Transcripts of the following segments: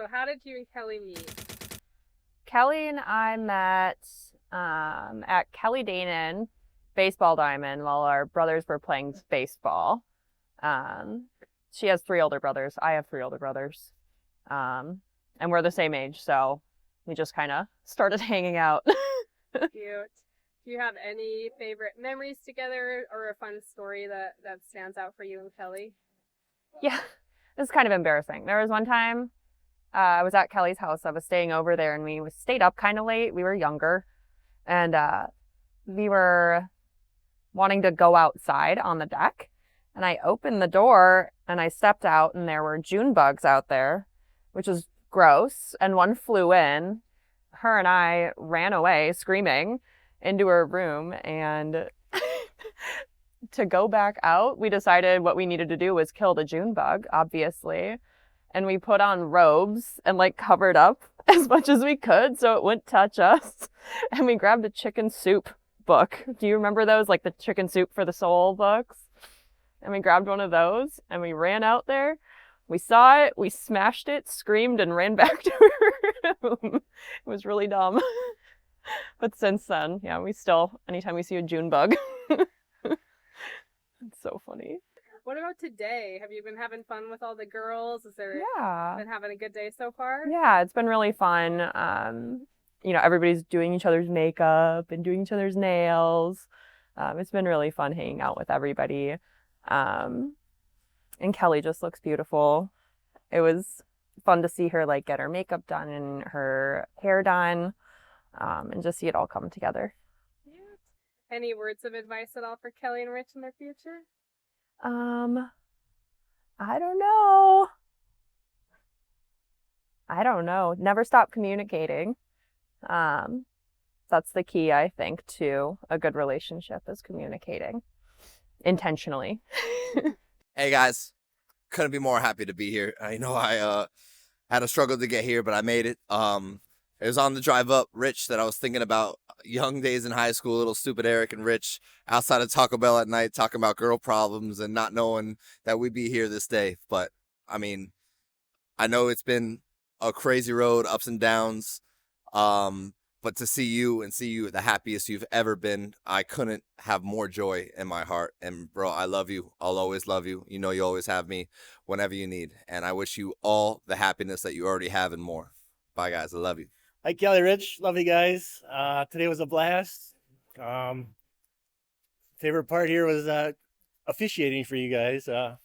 So how did you and Kelly meet? Kelly and I met at Kelly Danon Baseball Diamond while our brothers were playing baseball. Um, she has three older brothers. I have three older brothers. And we're the same age, so we just kind of started hanging out. Cute. Do you have any favorite memories together or a fun story that stands out for you and Kelly? Yeah, it's kind of embarrassing. There was one time I was at Kelly's house. I was staying over there, and we stayed up kind of late. We were younger, and we were wanting to go outside on the deck. And I opened the door, and I stepped out, and there were June bugs out there, which was gross. And one flew in. Her and I ran away screaming into her room, and to go back out, we decided what we needed to do was kill the June bug, obviously. And we put on robes and like covered up as much as we could so it wouldn't touch us. And we grabbed a chicken soup book. Do you remember those? Like the chicken soup for the soul books? And we grabbed one of those and we ran out there. We saw it, we smashed it, screamed, and ran back to her room. It was really dumb. But since then, yeah, we still, anytime we see a June bug, it's so funny. What about today? Have you been having fun with all the girls? Is there Yeah. been having a good day so far? Yeah, it's been really fun. Everybody's doing each other's makeup and doing each other's nails. It's been really fun hanging out with everybody. And Kelly just looks beautiful. It was fun to see her like get her makeup done and her hair done, and just see it all come together. Cute. Any words of advice at all for Kelly and Rich in their future? I don't know. Never stop communicating. That's the key, I think, to a good relationship is communicating intentionally. Hey guys, couldn't be more happy to be here. I know I had a struggle to get here, but I made it. It was on the drive up, Rich, that I was thinking about young days in high school, little stupid Eric and Rich outside of Taco Bell at night talking about girl problems and not knowing that we'd be here this day. But I mean, I know it's been a crazy road, ups and downs. But to see you the happiest you've ever been, I couldn't have more joy in my heart. And bro, I love you. I'll always love you. You know you always have me whenever you need. And I wish you all the happiness that you already have and more. Bye guys. I love you. Hi, Kelly, Rich. Love you guys. Today was a blast. Favorite part here was officiating for you guys. I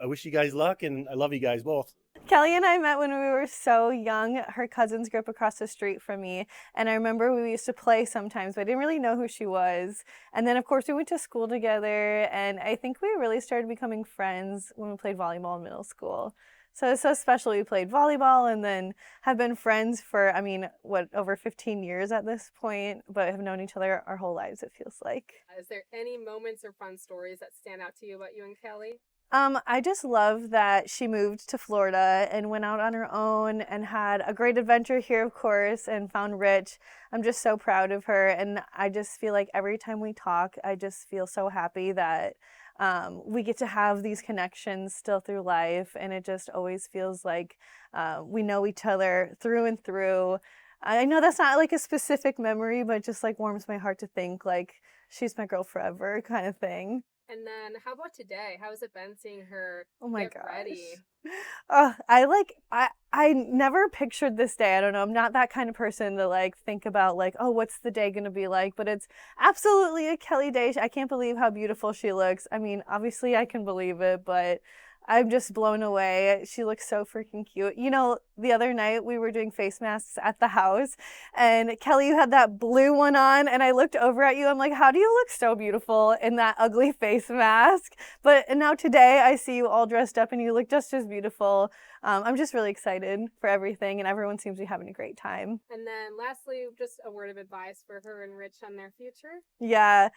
wish you guys luck, and I love you guys both. Kelly and I met when we were so young. Her cousins grew up across the street from me. And I remember we used to play sometimes, but I didn't really know who she was. And then, of course, we went to school together. And I think we really started becoming friends when we played volleyball in middle school. So it's so special. We played volleyball and then have been friends for, over 15 years at this point, but have known each other our whole lives, it feels like. Is there any moments or fun stories that stand out to you about you and Kelly? I just love that she moved to Florida and went out on her own and had a great adventure here, of course, and found Rich. I'm just so proud of her. And I just feel like every time we talk, I just feel so happy that we get to have these connections still through life. And it just always feels like we know each other through and through. I know that's not like a specific memory, but just like warms my heart to think like she's my girl forever kind of thing. And then how about today? How has it been seeing her get gosh. Ready? I never pictured this day. I don't know. I'm not that kind of person to like think about like, oh, what's the day going to be like? But it's absolutely a Kelly day. I can't believe how beautiful she looks. I mean, obviously I can believe it, but I'm just blown away. She looks so freaking cute. You know, the other night we were doing face masks at the house and Kelly, you had that blue one on and I looked over at you. I'm like, how do you look so beautiful in that ugly face mask? And now today I see you all dressed up and you look just as beautiful. I'm just really excited for everything and everyone seems to be having a great time. And then lastly, just a word of advice for her and Rich on their future. Yeah.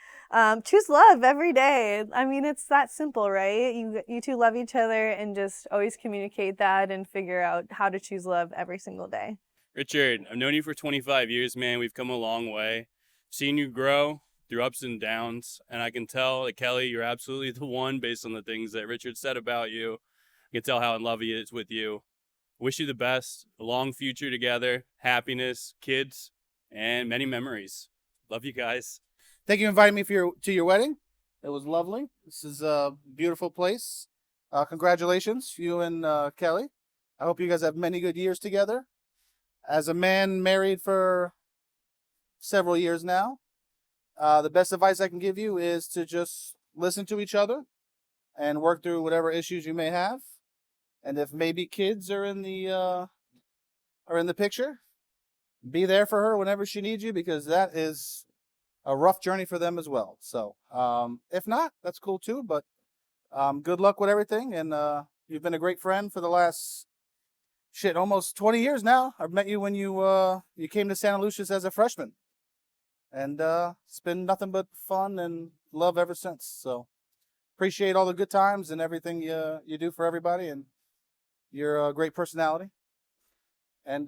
Choose love every day. I mean, it's that simple, right? You two love each other and just always communicate that and figure out how to choose love every single day. Richard, I've known you for 25 years, man. We've come a long way. Seen you grow through ups and downs. And I can tell that, Kelly, you're absolutely the one based on the things that Richard said about you. I can tell how in love he is with you. Wish you the best, a long future together, happiness, kids, and many memories. Love you guys. Thank you for inviting me to your wedding. It was lovely. This is a beautiful place. Congratulations, you and Kelly. I hope you guys have many good years together. As a man married for several years now, the best advice I can give you is to just listen to each other and work through whatever issues you may have. And if maybe kids are in the picture, be there for her whenever she needs you, because that is a rough journey for them as well. So if not, that's cool too. But good luck with everything. And you've been a great friend for the last almost 20 years now. I've met you when you came to Santa Lucia's as a freshman. And it's been nothing but fun and love ever since. So appreciate all the good times and everything you do for everybody. And you're a great personality. And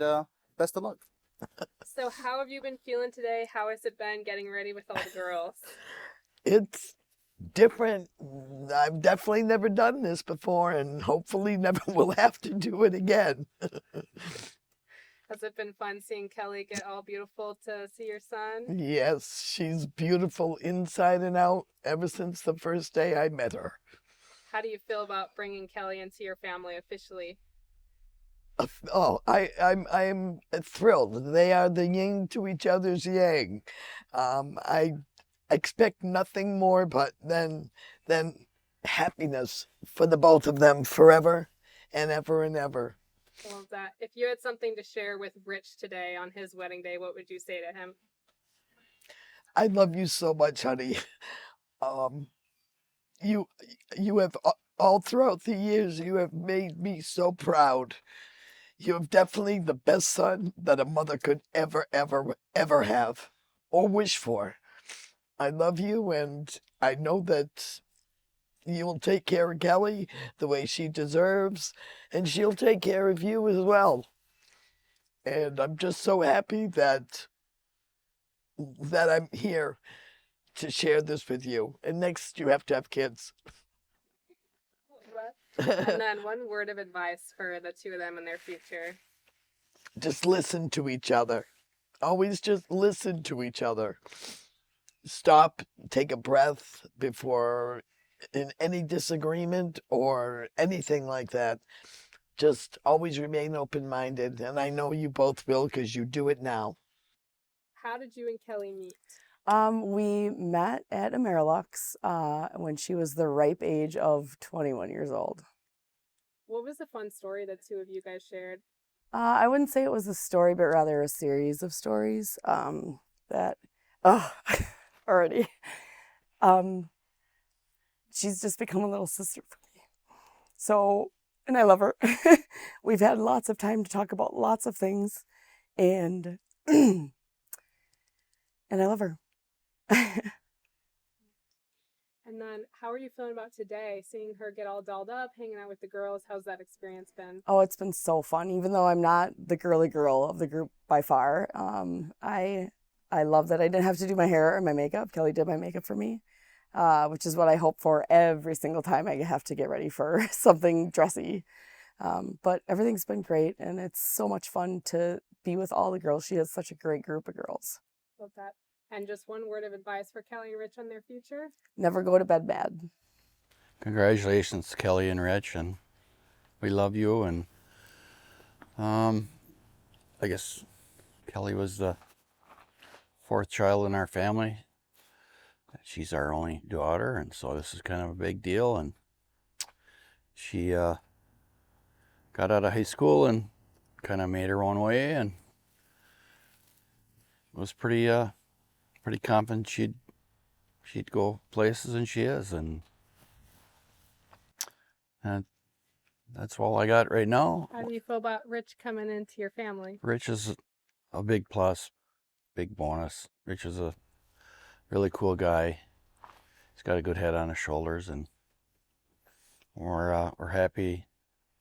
best of luck. So how have you been feeling today? How has it been getting ready with all the girls? It's different. I've definitely never done this before, and hopefully never will have to do it again. Has it been fun seeing Kelly get all beautiful to see your son? Yes, she's beautiful inside and out ever since the first day I met her. How do you feel about bringing Kelly into your family officially? Oh, I'm thrilled. They are the yin to each other's yang. I expect nothing more but than happiness for the both of them forever and ever and ever. I love that. If you had something to share with Rich today on his wedding day, what would you say to him? I love you so much, honey. You have all throughout the years, you have made me so proud. You have definitely the best son that a mother could ever have or wish for. I love you, and I know that you will take care of Kelly the way she deserves, and she'll take care of you as well. And I'm just so happy that I'm here to share this with you. And next, you have to have kids. And then one word of advice for the two of them in their future. Just listen to each other. Always just listen to each other. Stop, take a breath before in any disagreement or anything like that. Just always remain open-minded, and I know you both will because you do it now. How did you and Kelly meet? We met at Amerilux when she was the ripe age of 21 years old. What was a fun story the two of you guys shared? I wouldn't say it was a story, but rather a series of stories that, already. She's just become a little sister for me. So, and I love her. We've had lots of time to talk about lots of things, and and I love her. And then how are you feeling about today? Seeing her get all dolled up, hanging out with the girls. How's that experience been? Oh, it's been so fun. Even though I'm not the girly girl of the group by far, I love that I didn't have to do my hair or my makeup. Kelly did my makeup for me, which is what I hope for every single time I have to get ready for something dressy. But everything's been great, and it's so much fun to be with all the girls. She has such a great group of girls. Love that. And just one word of advice for Kelly and Rich on their future? Never go to bed mad. Congratulations, Kelly and Rich, and we love you. And I guess Kelly was the fourth child in our family. She's our only daughter, and so this is kind of a big deal. And she got out of high school and kind of made her own way, and was pretty confident she'd go places, and she is, and that's all I got right now. How do you feel about Rich coming into your family? Rich is a big plus, big bonus. Rich is a really cool guy. He's got a good head on his shoulders, and we're happy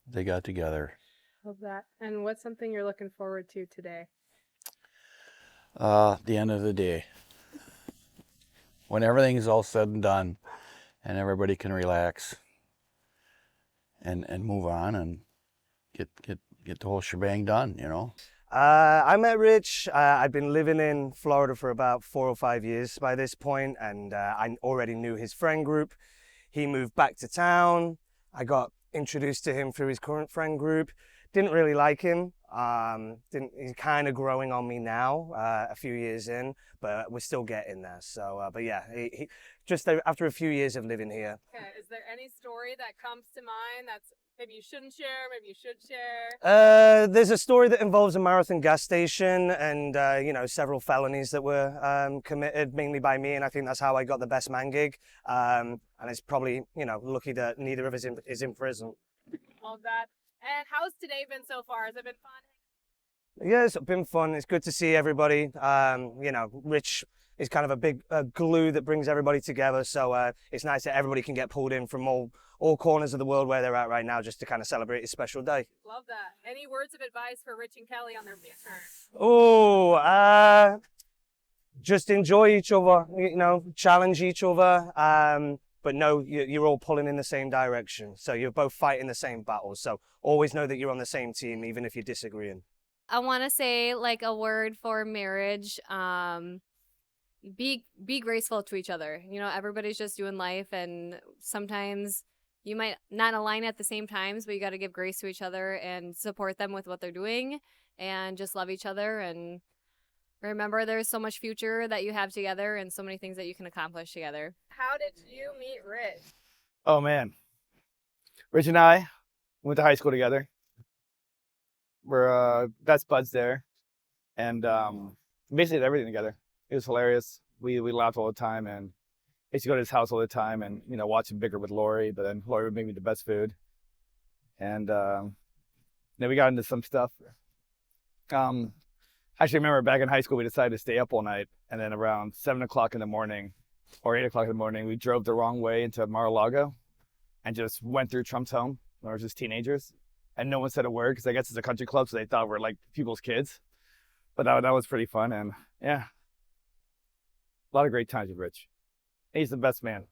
they got together. Love that. And what's something you're looking forward to today? The end of the day. When everything is all said and done and everybody can relax and move on and get the whole shebang done, you know. I met Rich. I'd been living in Florida for about 4 or 5 years by this point, and I already knew his friend group. He moved back to town. I got introduced to him through his current friend group. Didn't really like him. He's kind of growing on me now, a few years in, but we're still getting there. So, but yeah, he just after a few years of living here. Okay, is there any story that comes to mind that's maybe you shouldn't share, maybe you should share? There's a story that involves a Marathon gas station and, several felonies that were committed mainly by me, and I think that's how I got the best man gig. And it's probably, lucky that neither of us is in prison. Love that. And how's today been so far? Has it been fun? Yeah, it's been fun. It's good to see everybody. Rich is kind of a big glue that brings everybody together. So it's nice that everybody can get pulled in from all corners of the world where they're at right now just to kind of celebrate this special day. Love that. Any words of advice for Rich and Kelly on their return? Oh, just enjoy each other, challenge each other. But no, you're all pulling in the same direction. So you're both fighting the same battles. So always know that you're on the same team, even if you're disagreeing. I want to say like a word for marriage. Be graceful to each other. Everybody's just doing life, and sometimes you might not align at the same times, but you got to give grace to each other and support them with what they're doing, and just love each other. And remember, there's so much future that you have together, and so many things that you can accomplish together. How did you meet Rich? Oh man, Rich and I went to high school together. We're best buds there, and basically did everything together. It was hilarious. We laughed all the time, and I used to go to his house all the time, and watch him bicker with Lori. But then Lori would make me the best food, and then we got into some stuff. I actually remember back in high school we decided to stay up all night, and then around 7 o'clock in the morning or 8 o'clock in the morning we drove the wrong way into Mar-a-Lago and just went through Trump's home when we were just teenagers, and no one said a word because I guess it's a country club, so they thought we're like people's kids. But that was pretty fun, and yeah, a lot of great times with Rich. He's the best man,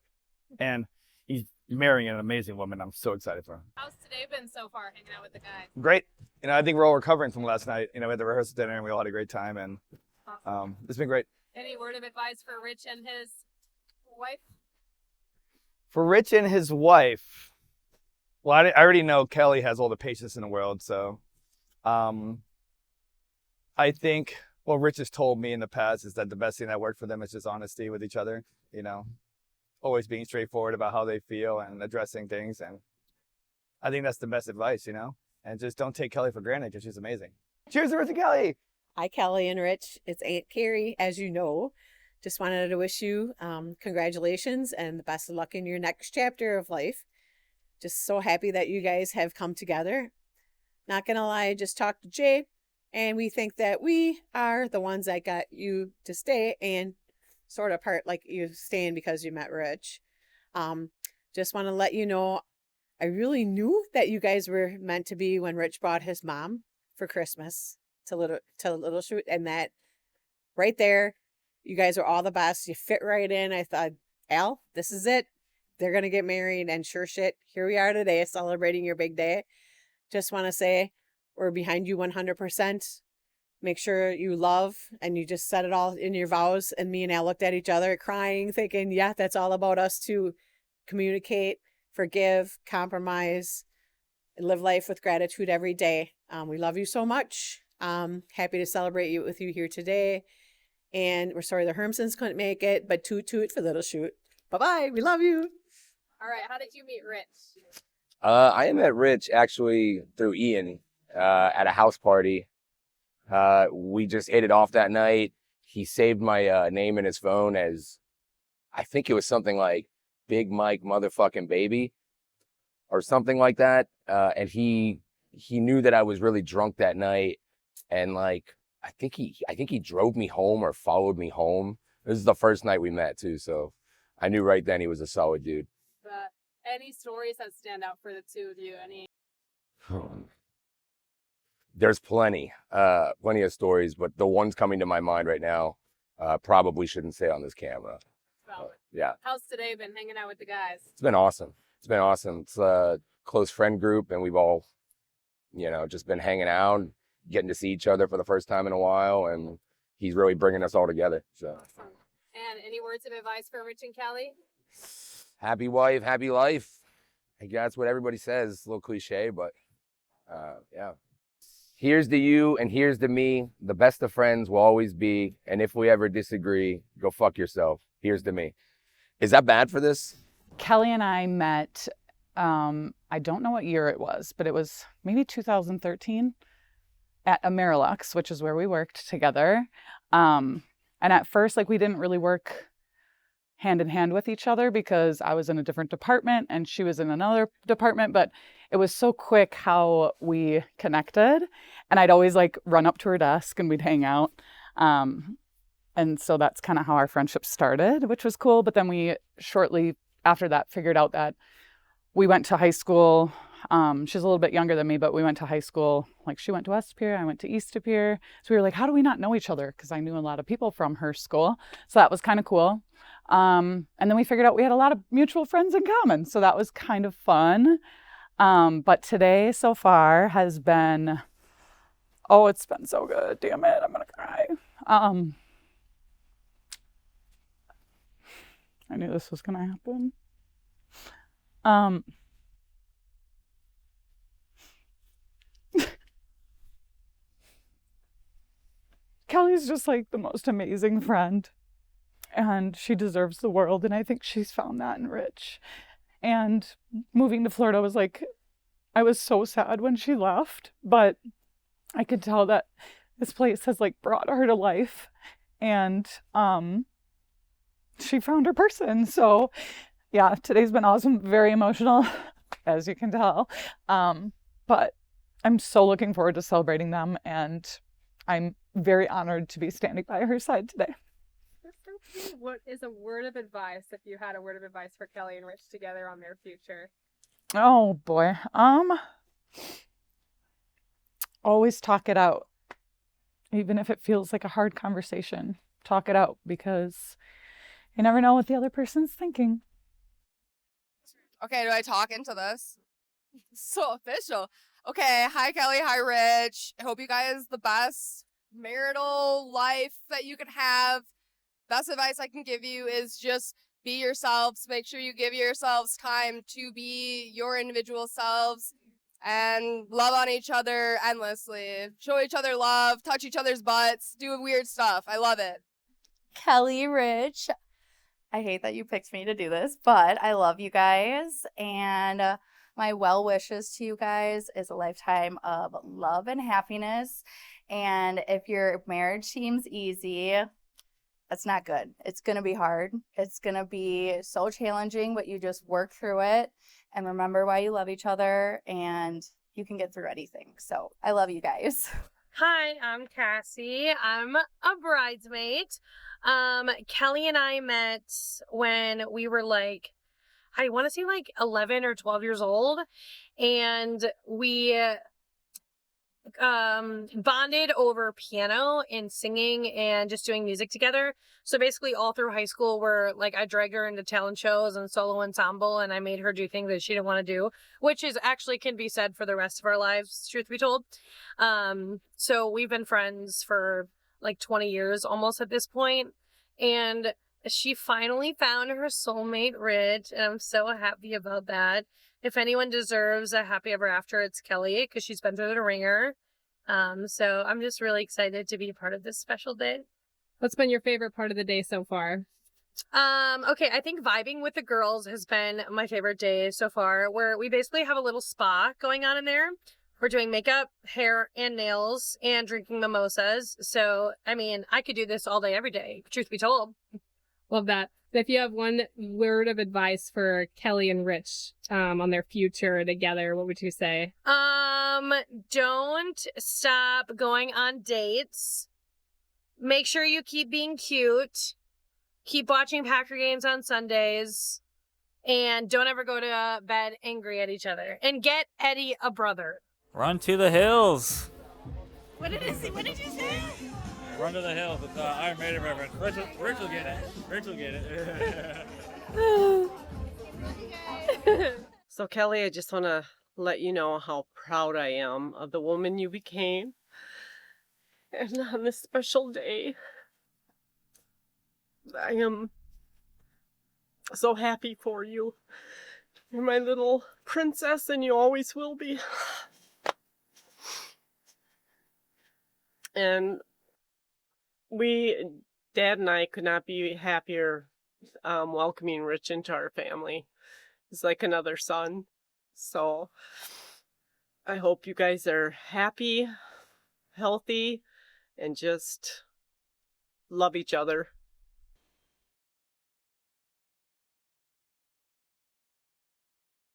and he's marrying an amazing woman. I'm so excited for him. How's today been so far, hanging out with the guys? Great. I think we're all recovering from last night. We had the rehearsal dinner, and we all had a great time, and it's been great. Any word of advice for Rich and his wife? For Rich and his wife, well, I already know Kelly has all the patience in the world, so I think what Rich has told me in the past is that the best thing that worked for them is just honesty with each other, always being straightforward about how they feel and addressing things. And I think that's the best advice, and just don't take Kelly for granted because she's amazing. Cheers to Rich and Kelly. Hi, Kelly and Rich. It's Aunt Carrie, as you know. Just wanted to wish you congratulations and the best of luck in your next chapter of life. Just so happy that you guys have come together. Not gonna lie, I just talked to Jay, and we think that we are the ones that got you to stay and sort of part like you staying because you met Rich. Just want to let you know, I really knew that you guys were meant to be when Rich brought his mom for Christmas to Little Shoot, and that right there, you guys are all the best. You fit right in. I thought, Al, this is it. They're going to get married, and sure shit, here we are today celebrating your big day. Just want to say we're behind you 100%. Make sure you love, and you just said it all in your vows. And me and Al looked at each other crying, thinking, yeah, that's all about us to communicate, forgive, compromise, and live life with gratitude every day. We love you so much. Happy to celebrate you with you here today. And we're sorry the Hermsons couldn't make it, but toot toot for Little Shoot. Bye-bye. We love you. All right. How did you meet Rich? I met Rich actually through Ian at a house party. We just hit it off that night. He saved my name in his phone as, I think it was something like Big Mike motherfucking baby or something like that. And he knew that I was really drunk that night. And like, I think he drove me home or followed me home. This is the first night we met too. So I knew right then he was a solid dude. Any stories that stand out for the two of you? Any? There's plenty of stories, but the ones coming to my mind right now probably shouldn't say on this camera. Well, yeah. How's today been hanging out with the guys? It's been awesome. It's a close friend group, and we've all just been hanging out, getting to see each other for the first time in a while, and he's really bringing us all together. So, And any words of advice for Rich and Kelly? happy wife, happy life. I guess that's what everybody says. It's a little cliche, but yeah. Here's to you and here's to me. The best of friends will always be. And if we ever disagree, go fuck yourself. Here's to me. Is that bad for this? Kelly and I met, I don't know what year it was, but it was maybe 2013 at Amerilux, which is where we worked together. And at first, we didn't really work hand in hand with each other because I was in a different department and she was in another department, but it was so quick how we connected, and I'd always run up to her desk and we'd hang out. And so that's kind of how our friendship started, which was cool. But then we shortly after that figured out that we went to high school. She's a little bit younger than me, but we went to high school. She went to West Pier, I went to East Pier. So we were like, how do we not know each other? Because I knew a lot of people from her school. So that was kind of cool. And then we figured out we had a lot of mutual friends in common. So that was kind of fun. But today so far has been, it's been so good. Damn it, I'm going to cry. I knew this was going to happen. Kelly's just the most amazing friend, and she deserves the world, and I think she's found that in Rich. And moving to Florida was I was so sad when she left, but I could tell that this place has brought her to life, and she found her person. So yeah, today's been awesome, very emotional, as you can tell. But I'm so looking forward to celebrating them, and I'm very honored to be standing by her side today. What is a word of advice, if you had a word of advice for Kelly and Rich together on their future? Oh boy. Always talk it out. Even if it feels like a hard conversation, talk it out, because you never know what the other person's thinking. Okay, do I talk into this? So official. Okay, hi Kelly, hi Rich. I hope you guys the best marital life that you could have. Best advice I can give you is just be yourselves. Make sure you give yourselves time to be your individual selves and love on each other endlessly. Show each other love, touch each other's butts, do weird stuff. I love it. Kelly, Rich, I hate that you picked me to do this, but I love you guys, and my well wishes to you guys is a lifetime of love and happiness. And if your marriage seems easy, that's not good. It's going to be hard. It's going to be so challenging, but you just work through it and remember why you love each other, and you can get through anything. So I love you guys. Hi, I'm Cassie. I'm a bridesmaid. Kelly and I met when we were I want to say 11 or 12 years old, and we bonded over piano and singing and just doing music together. So basically all through high school I dragged her into talent shows and solo ensemble, and I made her do things that she didn't want to do, which is actually can be said for the rest of our lives, truth be told. So we've been friends for 20 years almost at this point, and she finally found her soulmate, Rich, and I'm so happy about that. If anyone deserves a happy ever after, it's Kelly, because she's been through the ringer. So I'm just really excited to be a part of this special day. What's been your favorite part of the day so far? Okay, I think vibing with the girls has been my favorite day so far, where we basically have a little spa going on in there. We're doing makeup, hair, and nails, and drinking mimosas. So, I could do this all day, every day, truth be told. Love that. If you have one word of advice for Kelly and Rich on their future together, what would you say? Don't stop going on dates. Make sure you keep being cute. Keep watching Packer games on Sundays. And don't ever go to bed angry at each other. And get Eddie a brother. Run to the hills. What did you say? Run to the hills. It's Iron Maiden reference. Rich will get it. Rich will get it. So Kelly, I just want to let you know how proud I am of the woman you became. And on this special day, I am so happy for you. You're my little princess, and you always will be. And Dad and I could not be happier welcoming Rich into our family. He's like another son. So I hope you guys are happy, healthy, and just love each other.